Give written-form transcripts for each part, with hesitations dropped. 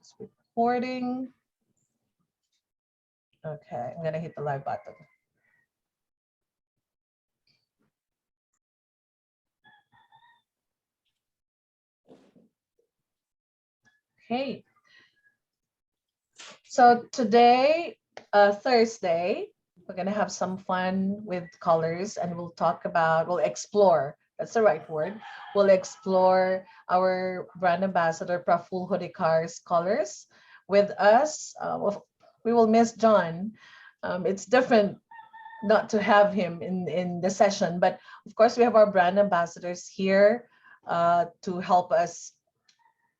Just recording. Okay, I'm gonna hit the live button. Okay. So today, Thursday, we're gonna have some fun with colors, and we'll explore. That's the right word. We'll explore our brand ambassador Prafull Hudekar's colors with us. We will miss John. It's different not to have him in the session, but of course we have our brand ambassadors here to help us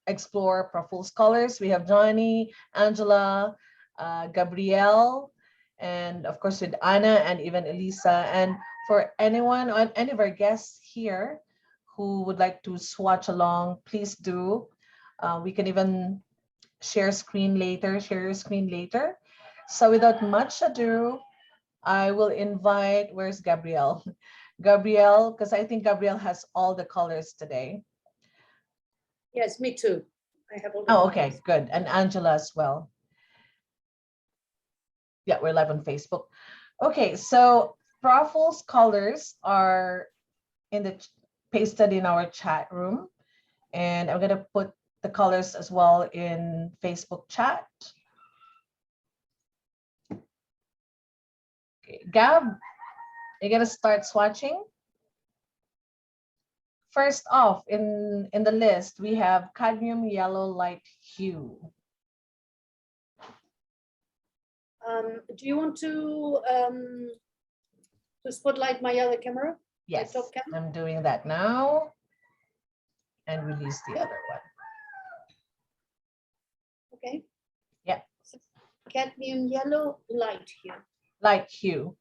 explore Prafull's colors. We have Johnny, Angela, Gabrielle, and of course with Anna and even Elisa. And for anyone or any of our guests here who would like to swatch along, please do. We can even share your screen later. So without much ado, I will invite, where's Gabrielle? Gabrielle, because I think Gabrielle has all the colors today. Yes, me too. I have all the colors. Okay, good. And Angela as well. Yeah, we're live on Facebook. Okay, so Prafull's colors are pasted in our chat room. And I'm gonna put the colors as well in Facebook chat. Okay, Gab, you're gonna start swatching. First off, in the list, we have cadmium yellow light hue. Do you want to spotlight my other camera? Yes, top camera? I'm doing that now. And release the other one. Okay. Yeah. So, cadmium yellow light hue. Light hue.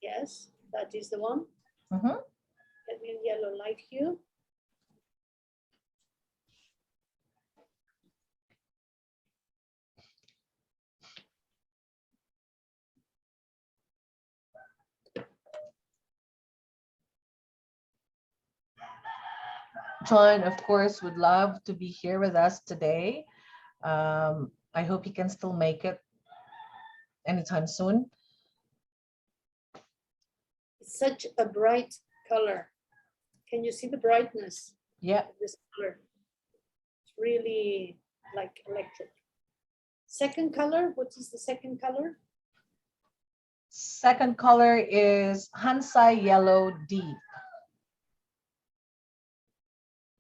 Yes, that is the one. Mm-hmm. Cadmium yellow light hue. John, of course, would love to be here with us today. I hope he can still make it anytime soon. It's such a bright color. Can you see the brightness? Yeah. Of this color? It's really like electric. Second color, what is the second color? Second color is Hansa Yellow Deep.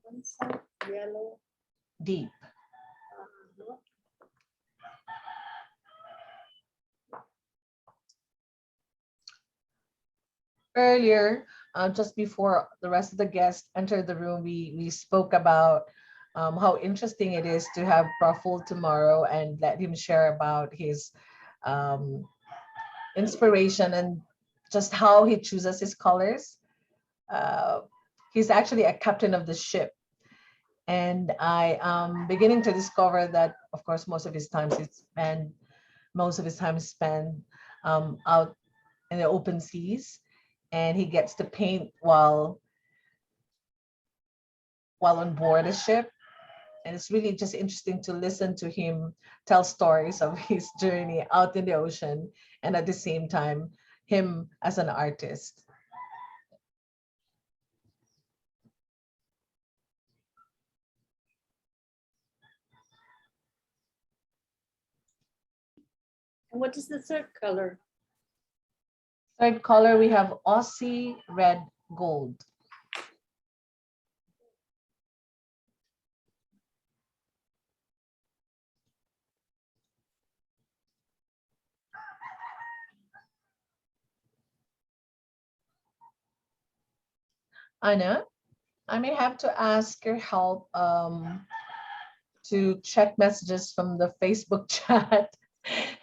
Hansa Yellow Deep. Earlier, just before the rest of the guests entered the room, we spoke about how interesting it is to have Prafull tomorrow and let him share about his inspiration and just how he chooses his colors. He's actually a captain of the ship. And I am beginning to discover that, of course, most of his time is spent out in the open seas, and he gets to paint while on board a ship. And it's really just interesting to listen to him tell stories of his journey out in the ocean, and at the same time, him as an artist. And what is the third color? Third color, we have Aussie Red Gold. Anna, I may have to ask your help to check messages from the Facebook chat.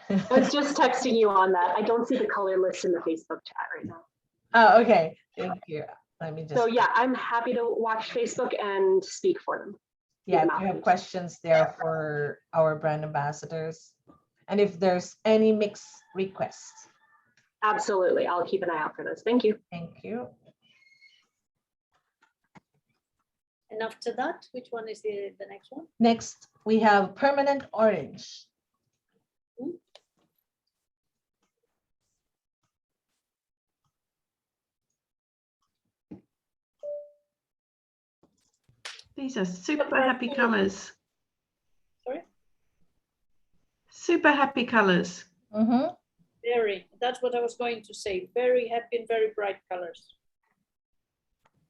I was just texting you on that. I don't see the color list in the Facebook chat right now. Oh, okay. Thank you. Let me just. So yeah, I'm happy to watch Facebook and speak for them. Yeah, if you have questions there for our brand ambassadors, and if there's any mix requests. Absolutely. I'll keep an eye out for those. Thank you. Thank you. And after that, which one is the next one? Next, We have permanent orange. These are super happy colors. Sorry? Super happy colors. Mm-hmm. Very. That's what I was going to say. Very happy and very bright colors.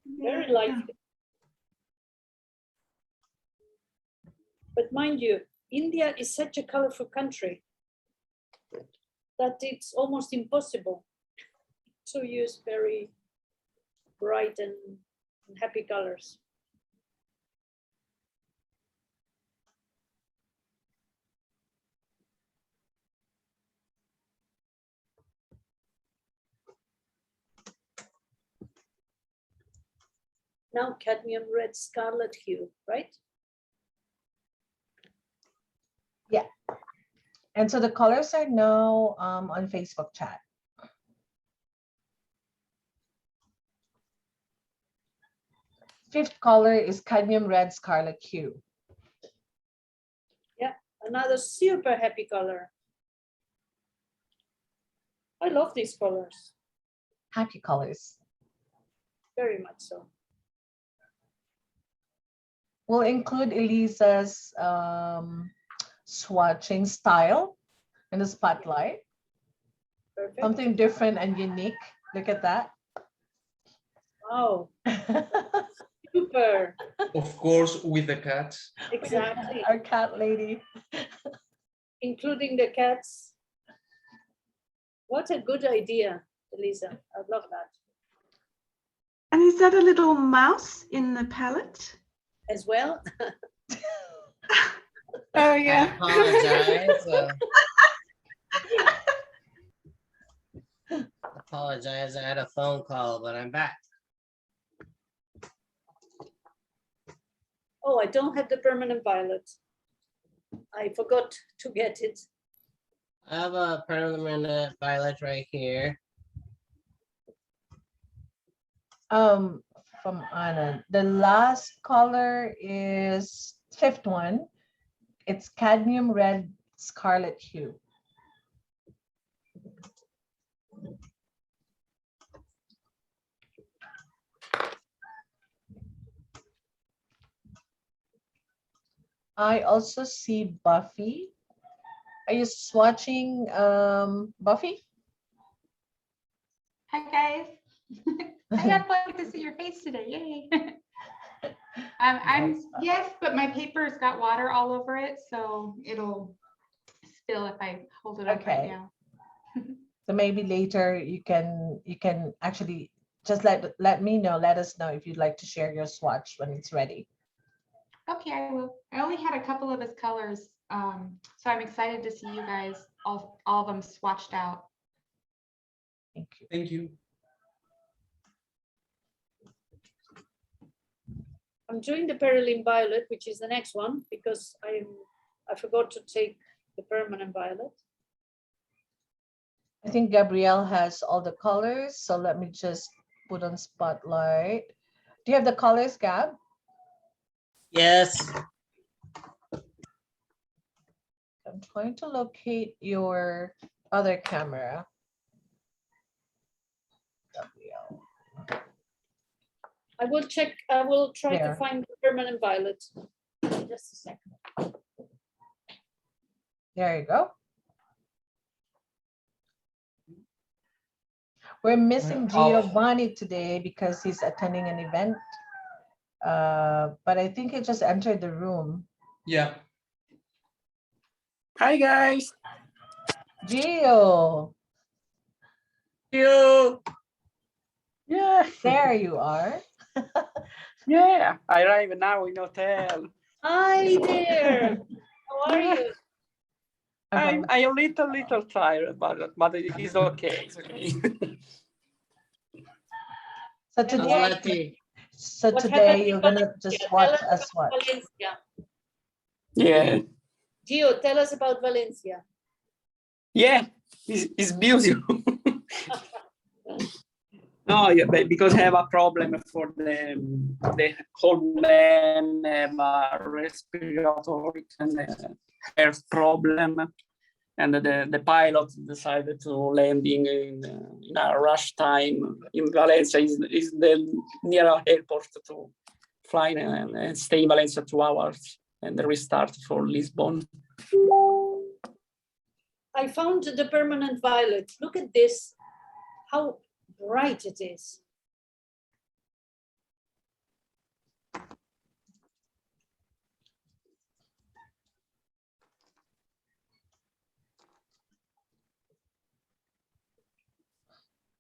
Very Yeah. lively. But mind you, India is such a colorful country that it's almost impossible to use very bright and happy colors. Now cadmium red scarlet hue, right? Yeah. And so the colors are now on Facebook chat. Fifth color is cadmium red scarlet hue. Yeah, another super happy color. I love these colors, Happy colors. very much so. We'll include Elisa's swatching style in the spotlight. Perfect. Something different and unique. Look at that. Wow, super. Of course, with the cats. Exactly. Our cat lady. Including the cats. What a good idea, Elisa. I love that. And is that a little mouse in the palette? As well. Oh I yeah. apologize. I had a phone call, but I'm back. Oh, I don't have the permanent violet. I forgot to get it. I have a permanent violet right here. From Anna. The last color is fifth one. It's cadmium red scarlet hue. I also see Buffy. Are you swatching Buffy? Hi guys. I got fun to see your face today. Yay. I'm yes, but my paper's got water all over it, so it'll spill if I hold it up right Okay. now. So maybe later you can actually just let me know, let us know if you'd like to share your swatch when it's ready. Okay, I will. I only had a couple of his colors, so I'm excited to see you guys all of them swatched out. Thank you. Thank you. I'm doing the Perylene violet, which is the next one, because I forgot to take the permanent violet. I think Gabrielle has all the colors, so let me just put on spotlight. Do you have the colors, Gab? Yes. I'm trying to locate your other camera. Gabrielle. I will check, I will try There. to find the permanent violet. Just a second. There you go. We're missing Giovanni today because he's attending an event. But I think he just entered the room. Yeah. Hi guys. Gio, You. Yeah. there you are. Yeah. I arrive now in hotel. Hi there. How are you? I'm a little tired, but it is okay. It's okay. So And today, Lucky. so What today happened you're in gonna just Valencia? watch Tell us us about watch. Valencia. Yeah. Gio, tell us about Valencia. Yeah. It's beautiful. No, yeah, but because I have a problem for the whole man have a respiratory and health problem, and the pilot decided to landing in a rush time in Valencia. Is the nearest airport to fly and stay in Valencia 2 hours and restart for Lisbon. I found the permanent violet. Look at this, how bright it is.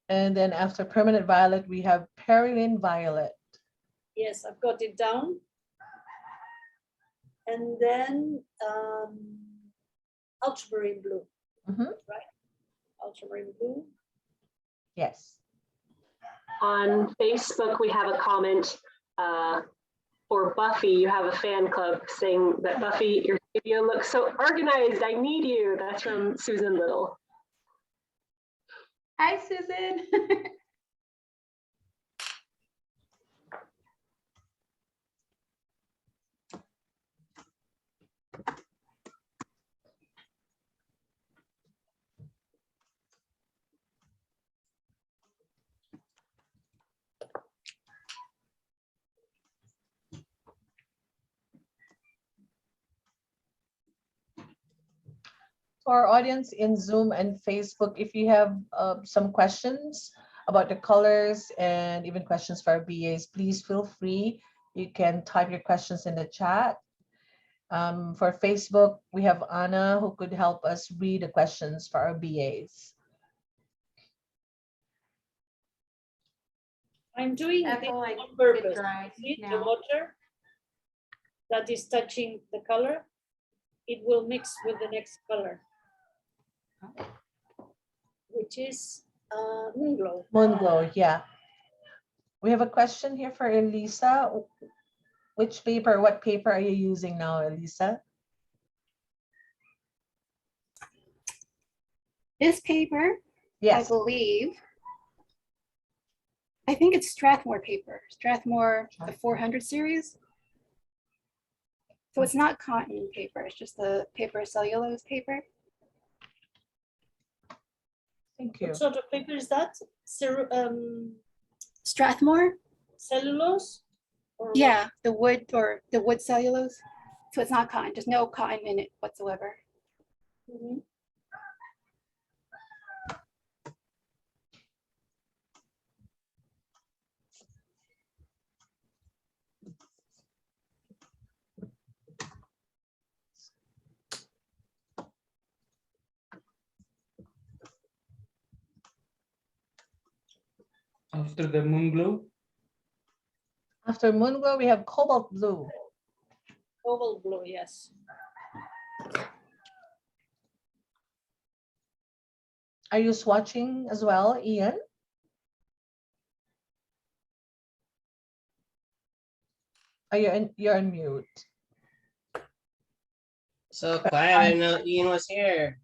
And then after permanent violet, we have perilyn violet. Yes, I've got it down. And then ultramarine blue, Mhm. right? Ultramarine blue. Yes. On Facebook, we have a comment for Buffy. You have a fan club saying that Buffy, your studio looks so organized. I need you. That's from Susan Little. Hi, Susan. To our audience in Zoom and Facebook, if you have some questions about the colors and even questions for our BAs, please feel free. You can type your questions in the chat. For Facebook, we have Anna who could help us read the questions for our BAs. I'm doing That's this all I on purpose. dry See the now. water that is touching the color, it will mix with the next color, which is moon glow. Moon glow, yeah. We have a question here for Elisa. Which paper, what paper are you using now, Elisa? This paper, Yes. I believe, I think it's Strathmore paper, Strathmore, the 400 series. So it's not cotton paper, it's just the paper cellulose paper. Thank you. What sort of paper is that? Strathmore? Cellulose? Or Yeah, the wood or the wood cellulose. So it's not cotton, just no cotton in it whatsoever. Mhm. After the moon glow, After moon glow, we have cobalt blue. Cobalt blue, yes. Are you swatching as well, Ian? Are you're on mute? So quiet, I didn't know Ian was here.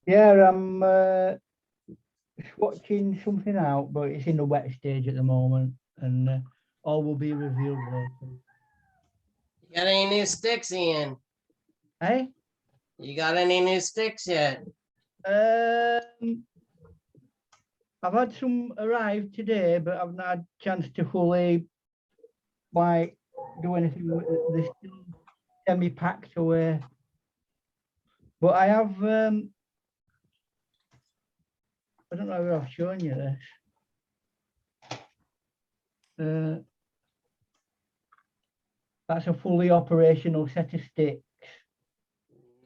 Yeah, I'm swatching something out, but it's in the wet stage at the moment, and all will be revealed later. You got any new sticks, Ian? Hey, You got any new sticks yet? I've had some arrive today, but I've not had a chance to fully like do anything with it. They're still semi-packed away. But I have I don't know if I've shown you this. That's a fully operational set of sticks.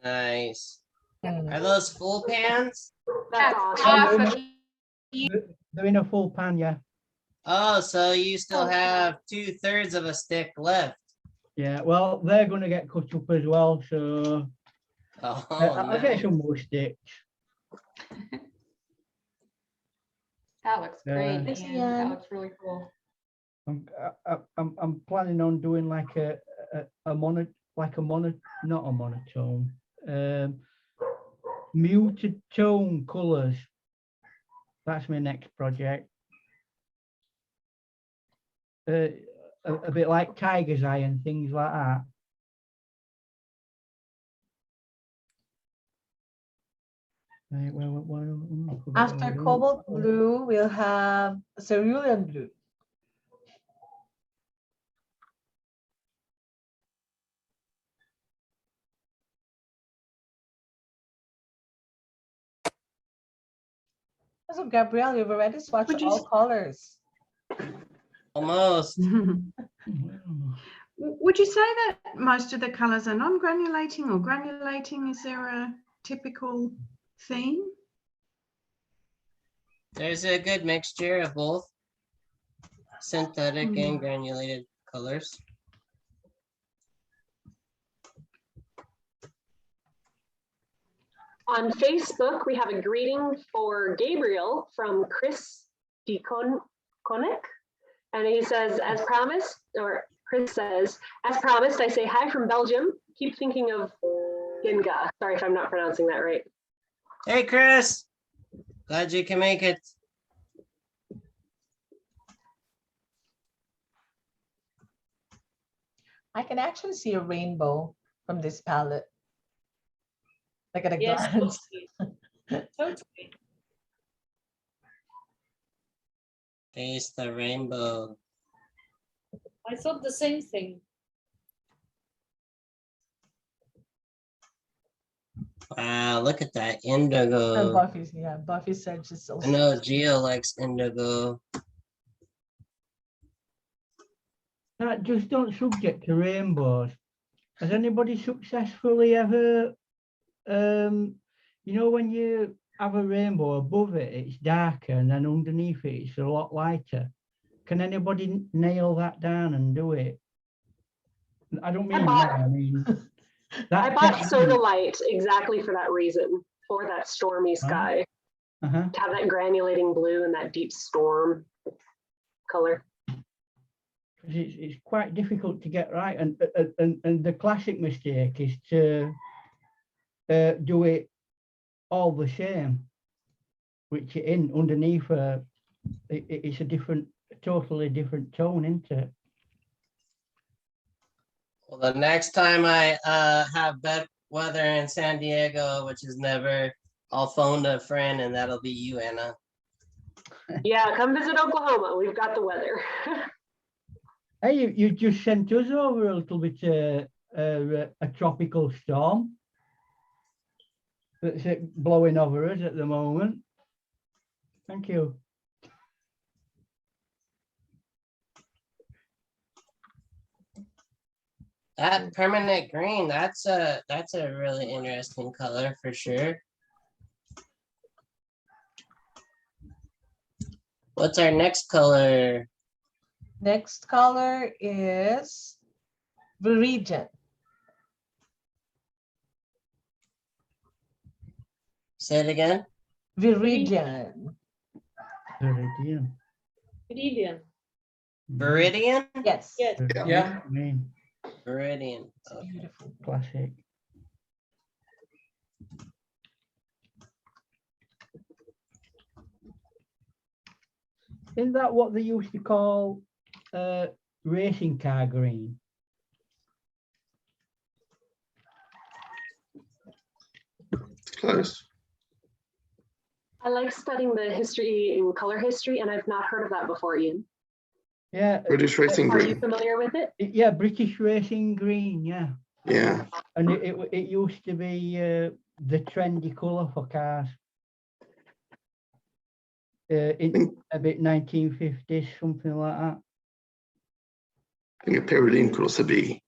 Nice. Hmm. Are those full pans? That's That's awesome. awesome. They're in a full pan, yeah. Oh, so you still have 2/3 of a stick left. Yeah, well, they're going to get cut up as well, so Oh, I'll get nice. some more sticks. That looks great, Thanks, Ian. Ian. That looks really cool. I'm planning on doing like a monotone, not a monotone, muted tone colors. That's my next project. A bit like tiger's eye and things like that. Right, After cobalt blue, we'll have cerulean blue. So Gabrielle, you've already swatched Would you all colors. Almost. Would you say that most of the colours are non-granulating or granulating? Is there a typical theme? There's a good mixture of both synthetic and granulated colors. On Facebook, we have a greeting for Gabriel from Chris DeConick. And he says, as promised, or Chris says, as promised, I say hi from Belgium. Keep thinking of Ginga. Sorry if I'm not pronouncing that right. Hey, Chris. Glad you can make it. I can actually see a rainbow from this palette. Like at a Yes, glance. totally. Taste the rainbow. I thought the same thing. Wow, look at that And indigo. Buffy, yeah, Buffy said she's so I know Gio likes indigo. That just on subject to rainbows. Has anybody successfully ever, you know, when you have a rainbow above it, it's darker, and then underneath it, it's a lot lighter. Can anybody nail that down and do it? I don't mean that, I mean that. I bought technique. Sodalite exactly for that reason, for that stormy sky. To have that granulating blue and that deep storm color. It's quite difficult to get right, and the classic mistake is to do it all the same, which in underneath it's a totally different tone, isn't it? Well, the next time I have bad weather in San Diego, which is never, I'll phone a friend, and that'll be you, Anna. Yeah, come visit Oklahoma. We've got the weather. Hey, you just sent us over a little bit a tropical storm that's blowing over us at the moment. Thank you. That permanent green, that's a really interesting color for sure. What's our next color? Next color is Viridian. Say it again. Viridian. Viridian. Viridian. Viridian? Yes. Yes. Yeah. Viridian. It's beautiful. Classic. Isn't that what they used to call racing car green? Close. I like studying the history and color history, and I've not heard of that before, Ian. Yeah. British racing Are you green. familiar with it? Yeah, British racing green, yeah. Yeah. And it used to be the trendy colour for cars. In about 1950s, something like that. I think a pyridine could also be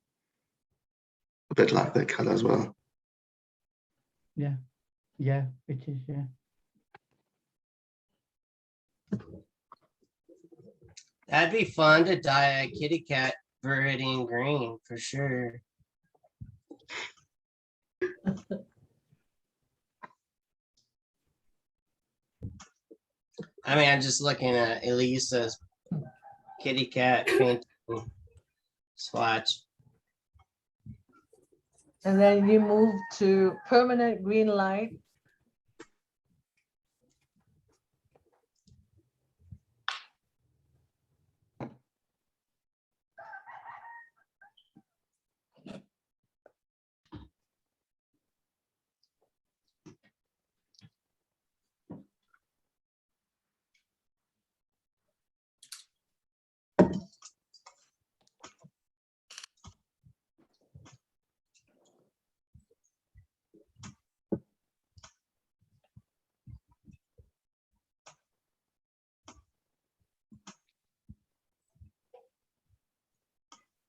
a bit like that colour as well. Yeah, yeah, it is, yeah. That'd be fun to dye a kitty cat viridian green for sure. I mean, I'm just looking at Elisa's kitty cat painting swatch. And then you move to permanent green light.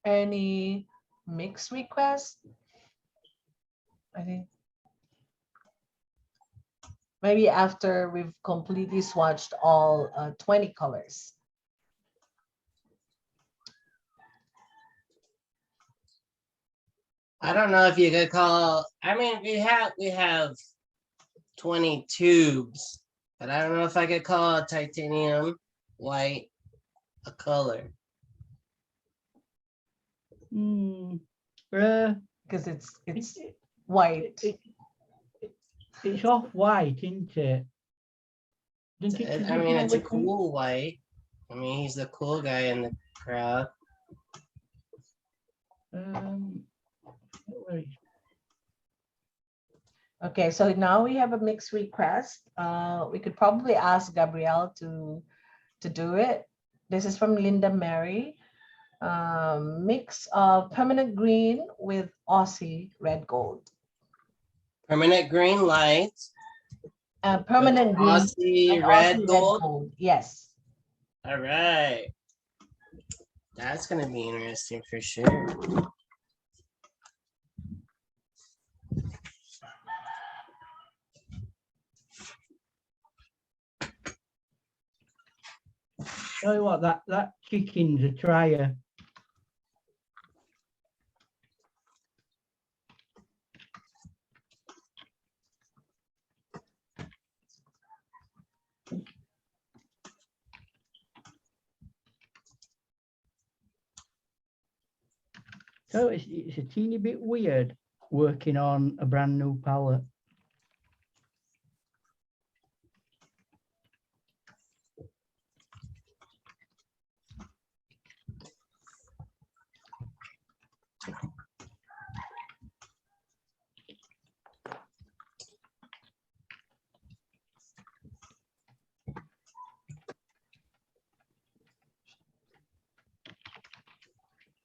Any mix request? I think maybe after we've completely swatched all 20 colors. I don't know if you could call, I mean, we have 20 tubes, but I don't know if I could call titanium white a color. Because it's white. It's off white, isn't it? I mean, it's a cool white. I mean, he's the cool guy in the crowd. Okay, so now we have a mix request. We could probably ask Gabrielle to do it. This is from Linda Mary. Mix of permanent green with Aussie red gold. Permanent green light. Permanent green Aussie red gold. Yes. All right. That's gonna be interesting for sure. Tell you what, that chicken's a tryer. So it's a teeny bit weird working on a brand new palette.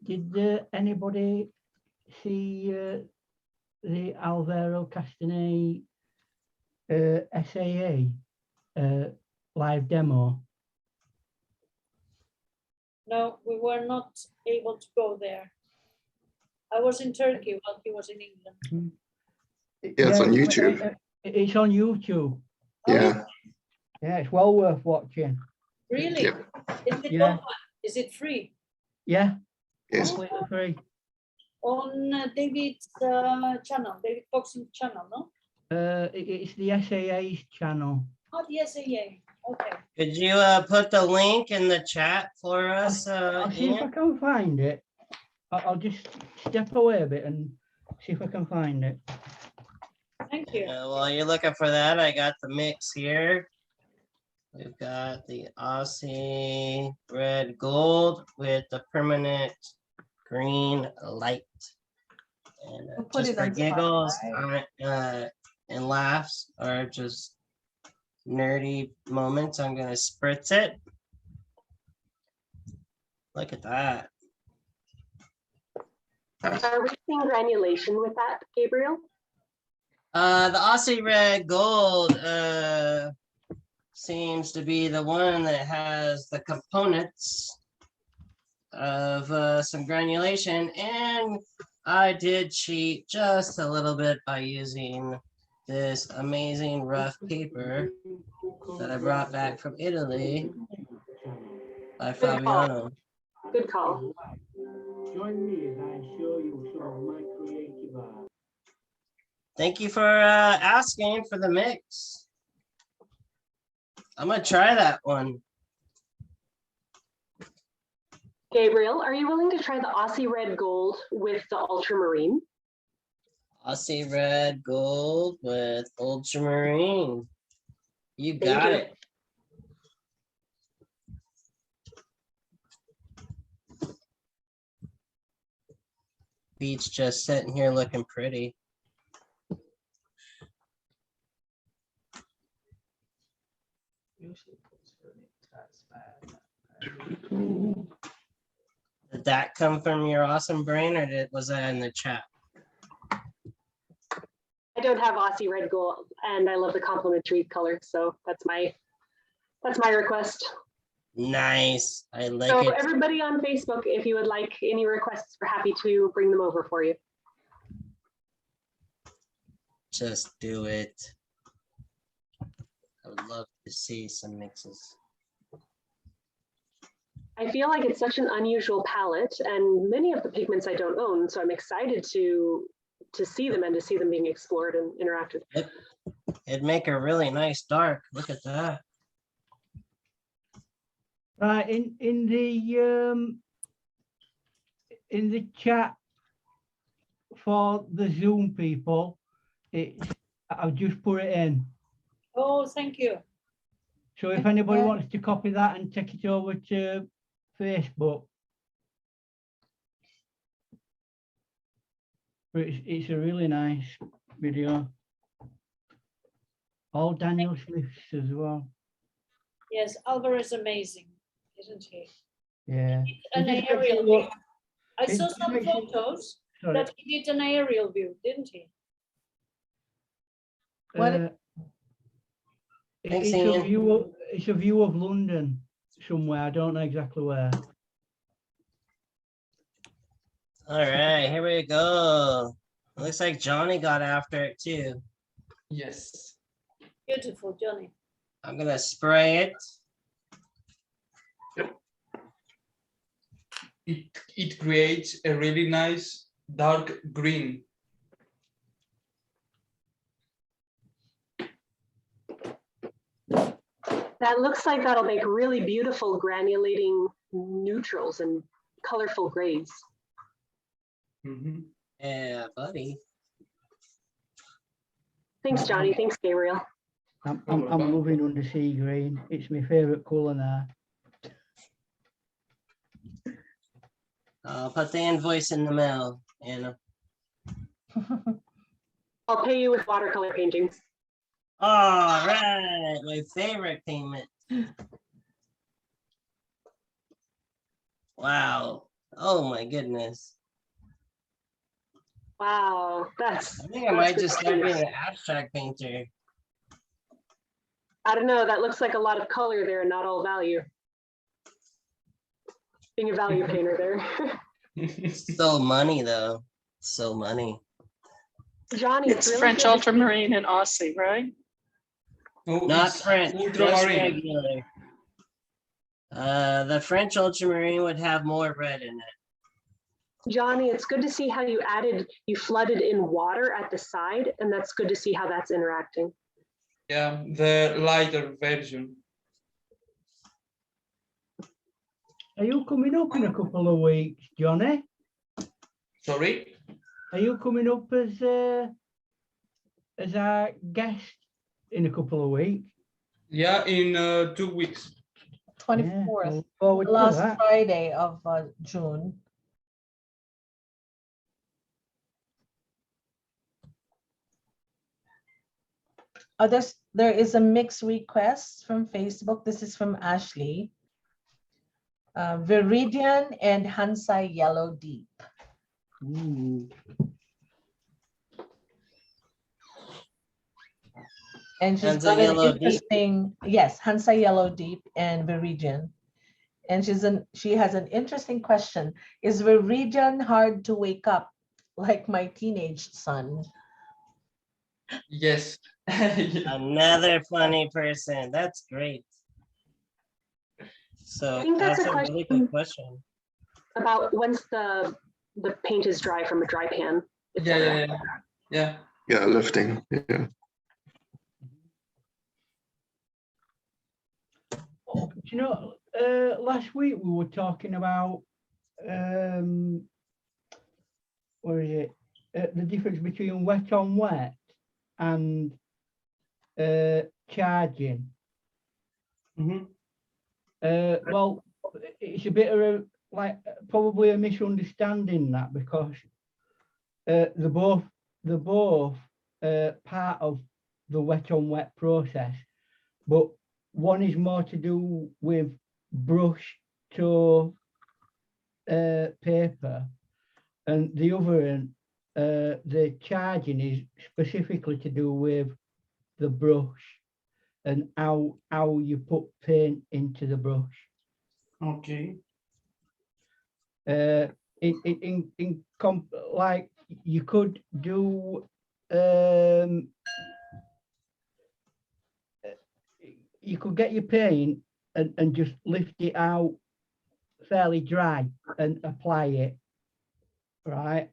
Did anybody see the Alvaro Castanet SAA live demo? No, we were not able to go there. I was in Turkey while he was in England. Yeah, it's on YouTube. It's on YouTube. Yeah. Yeah, it's well worth watching. Really? Yeah. Is it Yeah. open? Is it free? Yeah, Yes. completely free. On David's channel, David Fox's channel, no? It's the SAA's channel. Oh, the SAA. Okay. Could you put the link in the chat for us? I'll see if I Ian? can find it. I'll just step away a bit and see if I can find it. Thank you. While you're looking for that, I got the mix here. We've got the Aussie red gold with the permanent green light. And We'll put just it for on giggles Spotify. and laughs, or just nerdy moments, I'm gonna spritz it. Look at that. Are we seeing granulation with that, Gabriel? The Aussie red gold seems to be the one that has the components of some granulation, and I did cheat just a little bit by using this amazing rough paper that I brought back from Italy by Fabiano. Good call. Join me as I show you some of my creative art. Thank you for asking for the mix. I'm gonna try that one. Gabriel, are you willing to try the Aussie red gold with the ultramarine? Aussie red gold with ultramarine. You Thank got you. it. Beach just sitting here looking pretty. Did that come from your awesome brain, or was that in the chat? I don't have Aussie red gold, and I love the complementary color, so that's my request. Nice. I like So it. everybody on Facebook, if you would like any requests, we're happy to bring them over for you. Just do it. I would love to see some mixes. I feel like it's such an unusual palette, and many of the pigments I don't own, so I'm excited to see them and to see them being explored and interacted. It'd make a really nice dark. Look at that. Right, in the chat for the Zoom people, I've just put it in. Oh, thank you. So if anybody wants to copy that and take it over to Facebook, it's a really nice video. All Daniel Smith's as well. Yes, Alvaro is amazing, isn't he? Yeah. An It just makes it aerial look- view. I it saw just some makes it- photos Sorry. that he did an aerial view, didn't he? What- Thanks, It's a Ian. view of London somewhere. I don't know exactly where. All right, here we go. Looks like Johnny got after it too. Yes. Beautiful, Johnny. I'm gonna spray it. It creates a really nice dark green. That looks like that'll make really beautiful granulating neutrals and colorful grays. Mhm. Yeah, buddy. Thanks, Johnny. Thanks, Gabriel. I'm loving undersea green. It's my favourite colour now. I'll put the invoice in the mail, Anna. I'll pay you with watercolor paintings. All right, my favorite payment. Wow. Oh my goodness. Wow, I think I might just start being an abstract painter. I don't know. That looks like a lot of color there and not all value. Being a value painter there. So money though. So money. Johnny, It's really French good. ultramarine and Aussie, right? No, Not it's French, just ultramarine. regular. The French ultramarine would have more red in it. Johnny, it's good to see how you flooded in water at the side, and that's good to see how that's interacting. Yeah, the lighter version. Are you coming up in a couple of weeks, Johnny? Sorry? Are you coming up as our guest in a couple of weeks? Yeah, in 2 weeks. 24th, look forward to last that. Friday of June. There is a mixed request from Facebook. This is from Ashley. Viridian and Hansai Yellow Deep. Ooh. And she's Hansai got an Yellow Deep? interesting, yes, Hansai Yellow Deep and Viridian. And she has an interesting question. Is Viridian hard to wake up like my teenage son? Yes. Another funny person. That's great. So I think that's that's a a really good question. About once the paint is dry from a dry pan. Yeah. Yeah, lifting. Yeah. You know, last week we were talking about where is it? the difference between wet on wet and charging. Well, it's a bit of a, like, probably a misunderstanding that, because they're both part of the wet on wet process, but one is more to do with brush to paper, and the other, the charging, is specifically to do with the brush and how you put paint into the brush. Okay. Like, you could do you could get your paint and just lift it out fairly dry and apply it, right?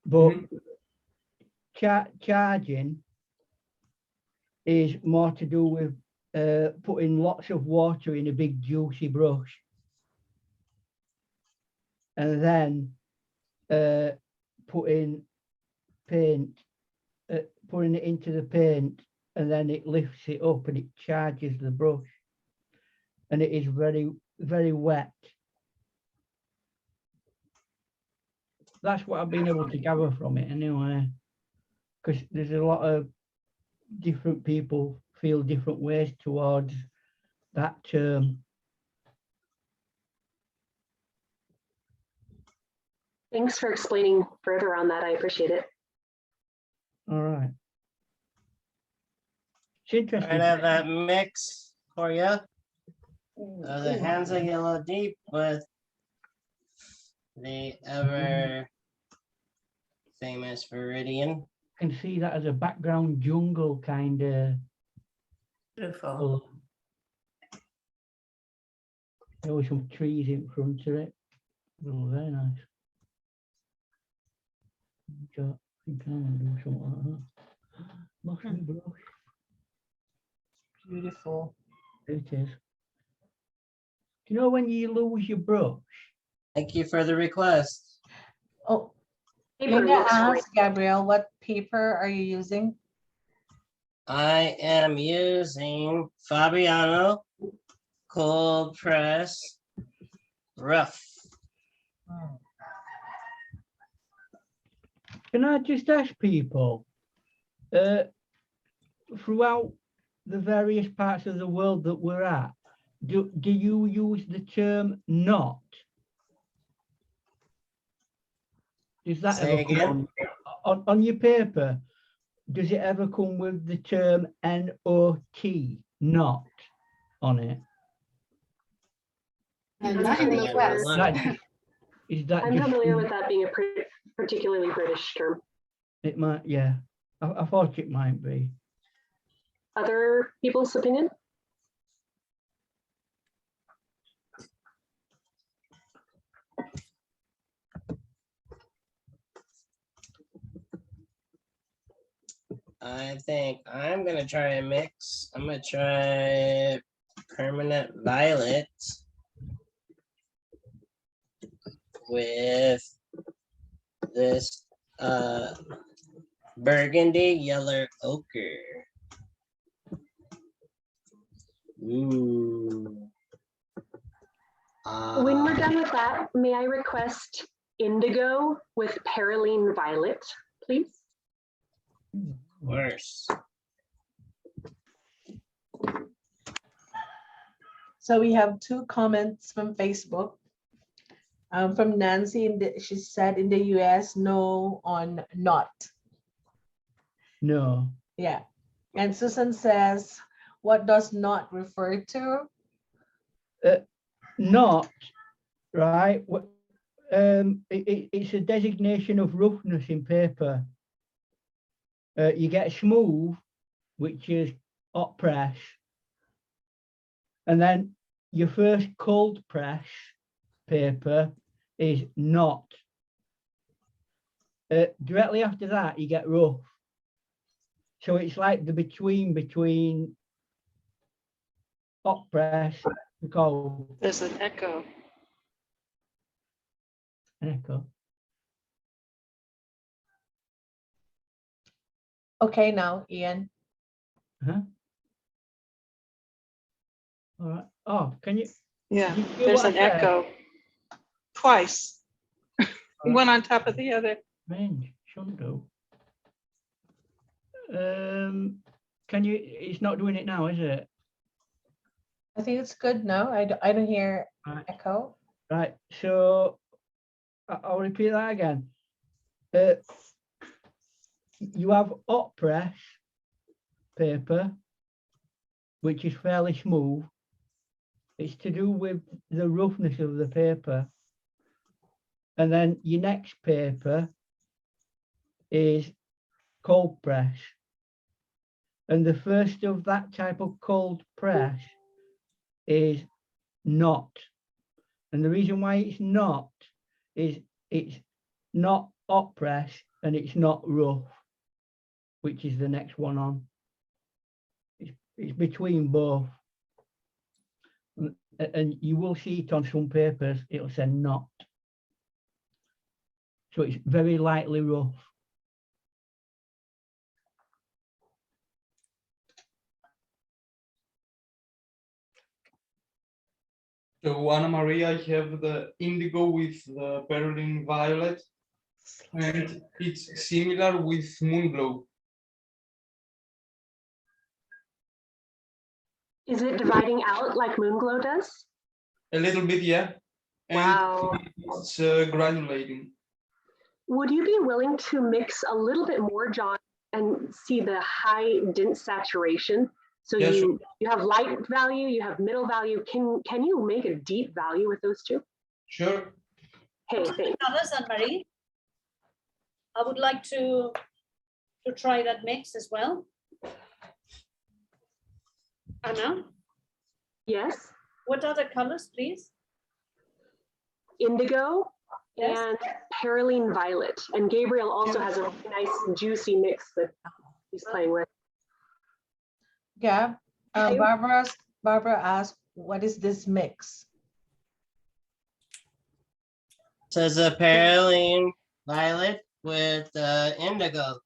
But charging is more to do with putting lots of water in a big juicy brush, and then putting paint, putting it into the paint, and then it lifts it up and it charges the brush, and it is very, very wet. That's what I've been able to gather from it anyway, because there's a lot of different people feel different ways towards that term. Thanks for explaining further on that. I appreciate it. All right. It's interesting. I have that mix for you. The hands are yellow deep with the ever famous Viridian. I can see that as a background jungle kind of. Beautiful. There were some trees in front of it. Oh, very nice. I think I'm gonna do something like that. Lost my brush. Beautiful. There it is. Do you know when you lose your brush? Thank you for the request. Oh, Paper may I looks great. ask, Gabrielle, what paper are you using? I am using Fabiano cold press rough. Can I just ask people, throughout the various parts of the world that we're at, do you use the term knot? Does that Say ever come again? on your paper? Does it ever come with the term N-O-T, knot, on it? And not in the US. Is that I'm just, familiar with that being a particularly British term. it might, yeah. I thought it might be. Other people's opinion? I think I'm gonna try a mix. I'm gonna try permanent violet with this burgundy yellow ochre. Ooh. When we're done with that, may I request indigo with perylene violet, please? Worse. So we have two comments from Facebook. From Nancy, she said in the US, no on not. No. Yeah. And Susan says, what does not refer to? Not, right? It's a designation of roughness in paper. You get smooth, which is hot press, and then your first cold press paper is not. Directly after that, you get rough. So it's like the between hot press and cold. There's an echo. Echo. Okay now, Ian. Huh? All right. Oh, can you? Yeah, Did you hear there's what an I said? echo. Twice. One on top of the other. Strange, shouldn't do. Can you? It's not doing it now, is it? I think it's good. No, I don't hear Right. echo. Right. So I'll repeat that again. You have hot press paper, which is fairly smooth. It's to do with the roughness of the paper. And then your next paper is cold press. And the first of that type of cold press is not. And the reason why it's not is it's not hot press and it's not rough, which is the next one on. It's between both. And you will see it on some papers, it'll say not. So it's very lightly rough. So Anna Maria, I have the indigo with the Berlin violet, and it's similar with Moonglow. Is it dividing out like Moonglow does? A little bit, yeah. And Wow. it's granulating. Would you be willing to mix a little bit more, John, and see the high dense saturation? So Yeah, you have light value, you have middle value. Can you make a deep value with those two? Sure. Hey, thanks. Colors, Anne-Marie. I would like to try that mix as well. Anna, Yes. what are the colors, please? Indigo Yes. and Perylene violet. And Gabriel also has a really nice juicy mix that he's playing with. Yeah. Barbara asked, what is this mix? So it's a Perylene violet with indigo.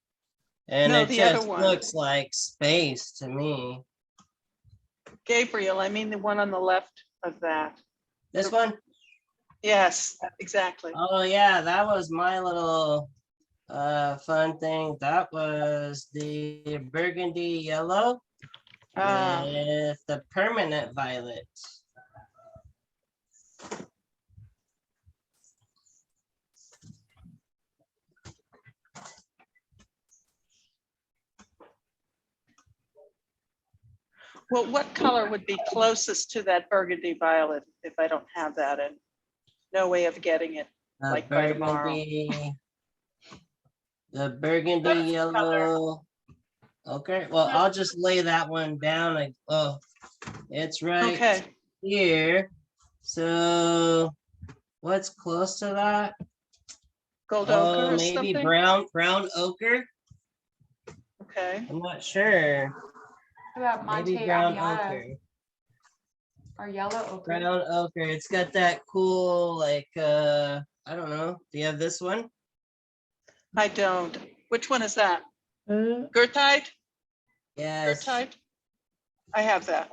And No, it the other just one. looks like space to me. Gabriel, I mean the one on the left of that. This one? Yes, exactly. Oh yeah, that was my little fun thing. That was the burgundy yellow with the permanent violet. Well, what color would be closest to that burgundy violet if I don't have that and no way of getting it like by tomorrow? The burgundy yellow. Okay, well, I'll just lay that one down. Like, oh, it's right here. So what's close to that? Gold ochre or maybe something? brown ochre. Okay. I'm not sure. What about Maybe Monte brown Amiata ochre. or yellow ochre? Brown ochre. It's got that cool, like, I don't know. Do you have this one? I don't. Which one is that? Gertite? Yes. Gertite? I have that.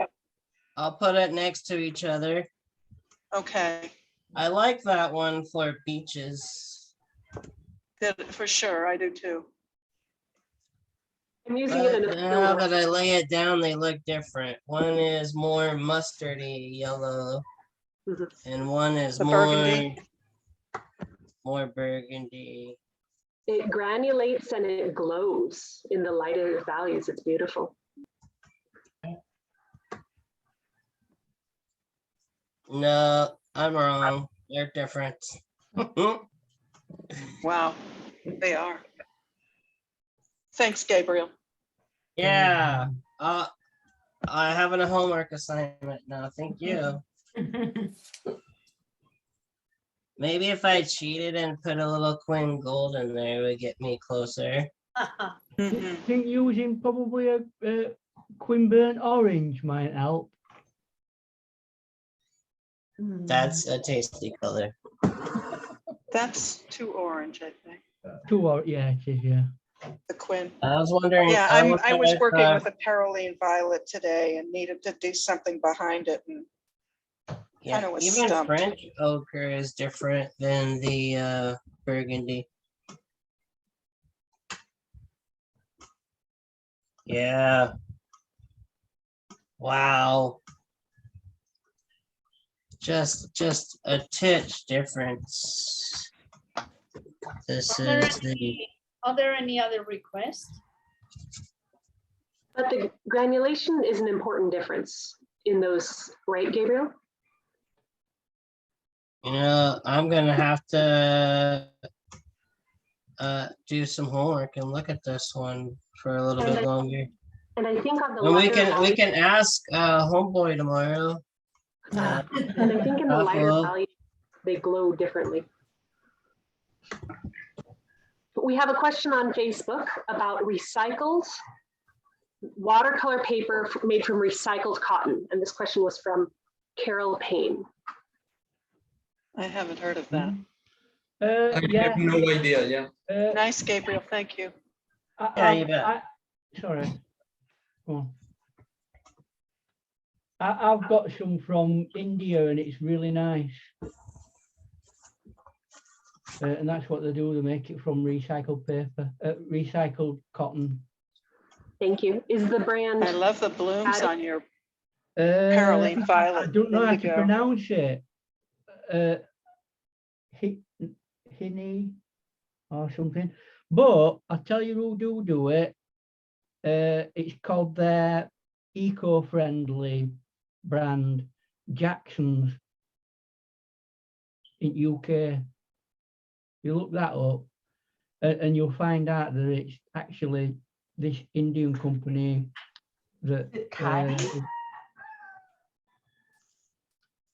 I'll put it next to each other. Okay. I like that one for beaches. For sure, I do too. I'm using it in But a now that I lay it down, they look different. One is more mustardy yellow, and one is The more burgundy? more burgundy. It granulates and it glows in the lighter values. It's beautiful. No, I'm wrong. They're different. Wow, they are. Thanks, Gabriel. Yeah. I have a homework assignment now. Thank you. Maybe if I cheated and put a little Quinn gold in there, it would get me closer. I think using probably a Quinburn orange might help. That's a tasty color. That's too orange, I think. Yeah, it is, yeah. the Quinn. I was wondering. Yeah, I I was wonder if, working with a Peroline violet today and needed to do something behind it, and yeah, kinda was even stumped. French ochre is different than the burgundy. Yeah. Wow. Just a titch difference. This is the. Are there any other requests? But the granulation is an important difference in those, right, Gabriel? You know, I'm gonna have to do some homework and look at this one for a little bit longer. And I think on the And we lighter can ask homeboy tomorrow. and I think in the lighter Prafull. value, they glow differently. We have a question on Facebook about recycled watercolor paper made from recycled cotton. And this question was from Carol Payne. I haven't heard of that. I Yeah. have no idea. Yeah. Nice, Gabriel, thank you. Yeah, you bet. Sorry. Go on. I've got some from India and it's really nice. And that's what they do. They make it from recycled paper, recycled cotton. Thank you. Is the brand? I love the blooms on your Uh, Peroline violet. I don't know how to indigo. pronounce it. Hinny or something. But I'll tell you who do it. It's called their eco-friendly brand, Jackson's in UK. You look that up and you'll find out that it's actually this Indian company that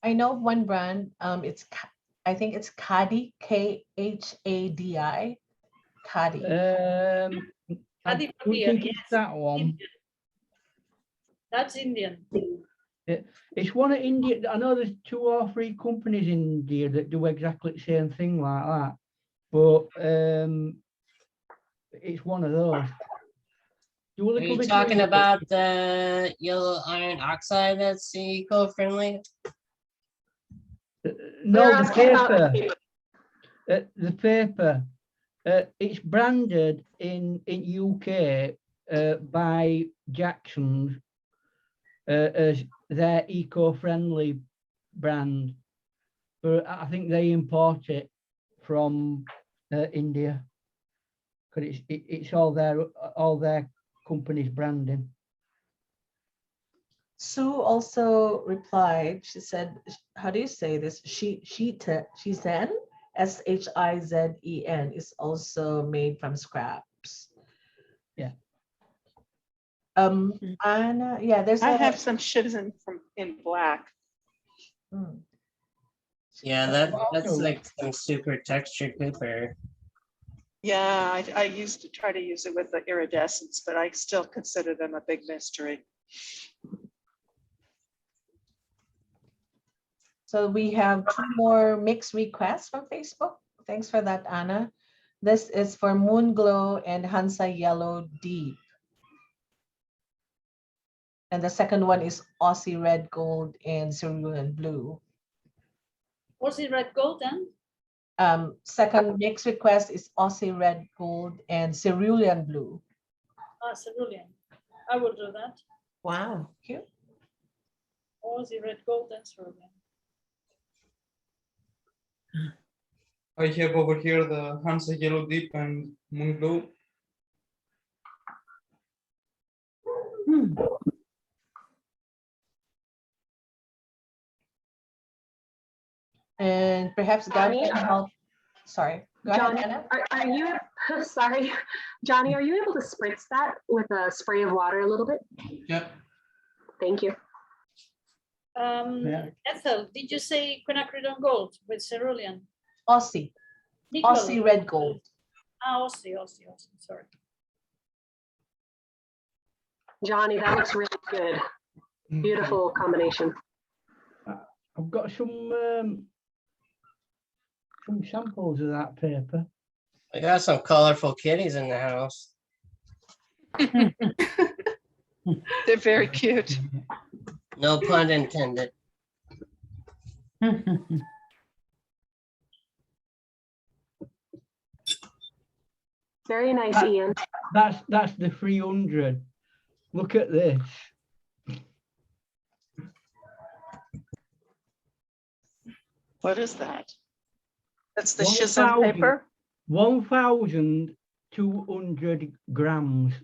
I know one brand. I think it's Khadi, Khadi. Khadi. I don't think it's that one. That's Indian. It's one of India. I know there's 2 or 3 companies in India that do exactly the same thing like that, but it's one of those. Are you talking about the yellow iron oxide that's eco-friendly? No, the paper. The paper. It's branded in UK by Jackson's as their eco-friendly brand, but I think they import it from India because it's all their company's branding. Sue also replied. She said, "How do you say this? Shizen, Shizen is also made from scraps." Yeah. Anna, yeah, there's. I have some Shizen from in black. Yeah, that's like some super textured paper. Yeah, I used to try to use it with the iridescence, but I still consider them a big mystery. So we have 2 more mixed requests from Facebook. Thanks for that, Anna. This is for Moon Glow and Hansa Yellow Deep. And the second one is Aussie Red Gold and Cerulean Blue. Aussie Red Gold then? Second mixed request is Aussie Red Gold and Cerulean Blue. Cerulean. I will do that. Wow, cute. Aussie Red Gold and Cerulean. I have over here the Hansa Yellow Deep and Moon Glow. And perhaps God Johnny? can help. Sorry, go Johnny, ahead, Anna. are you, sorry, Johnny, are you able to spritz that with a spray of water a little bit? Yeah. Thank you. Ethel, did you say quinacridone gold with cerulean? Aussie. Nickel. Aussie Red Gold. Aussie, sorry. Johnny, that looks really good. Beautiful combination. I've got some samples of that paper. I got some colorful kitties in the house. They're very cute. No pun intended. Very nice, That- Ian. That's the 300. Look at this. What is that? That's the 1,000 schism paper? 1,200 grams,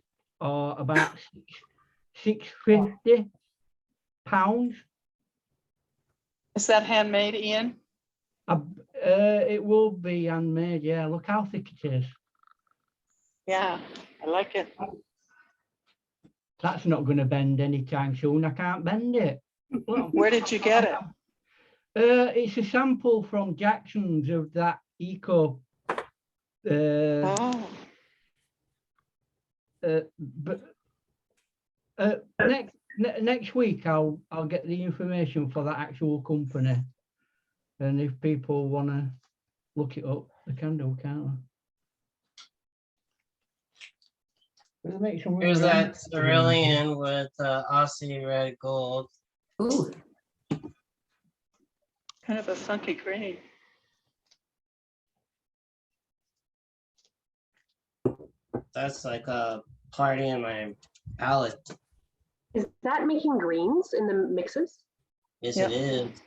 or about 650 pounds. Is that handmade, Ian? It will be handmade, yeah. Look how thick it is. Yeah, I like it. That's not going to bend anytime soon. I can't bend it. Look. Where did you get it? It's a sample from Jackson's of that eco. Oh, But next week I'll get the information for that actual company, and if people want to look it up, they can do, can't they? We'll make some Here's really that nice- cerulean with Aussie red gold. Ooh, kind of a funky green. that's like a party in my palette. Is that making greens in the mixes? Yes, Yeah. it is.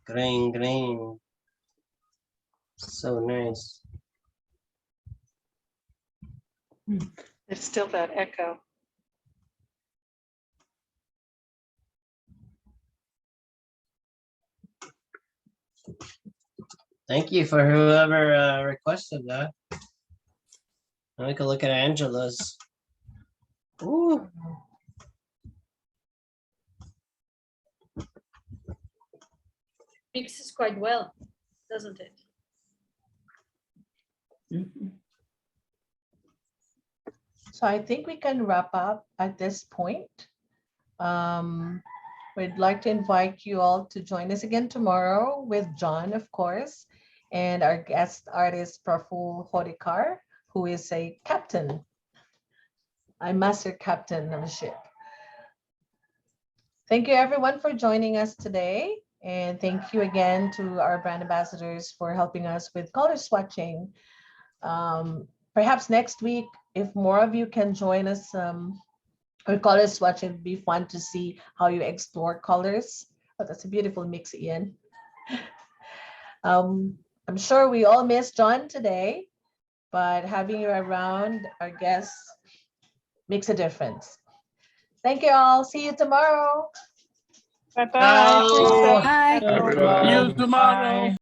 Green, green. So nice. There's still that echo. Thank you for whoever requested that. Now we can look at Angela's. Ooh. Mixes quite well, doesn't it? So I think we can wrap up at this point. We'd like to invite you all to join us again tomorrow with John, of course, and our guest artist, Prafull Hudekar, who is a captain, a master captain of a ship. Thank you everyone for joining us today. And thank you again to our brand ambassadors for helping us with color swatching. Perhaps next week, if more of you can join us or color swatch, it'd be fun to see how you explore colors. Oh, that's a beautiful mix, Ian. I'm sure we all miss John today, but having you around our guests makes a difference. Thank you all. See you tomorrow. Bye-bye. Ciao. Bye. Everyone. See you tomorrow.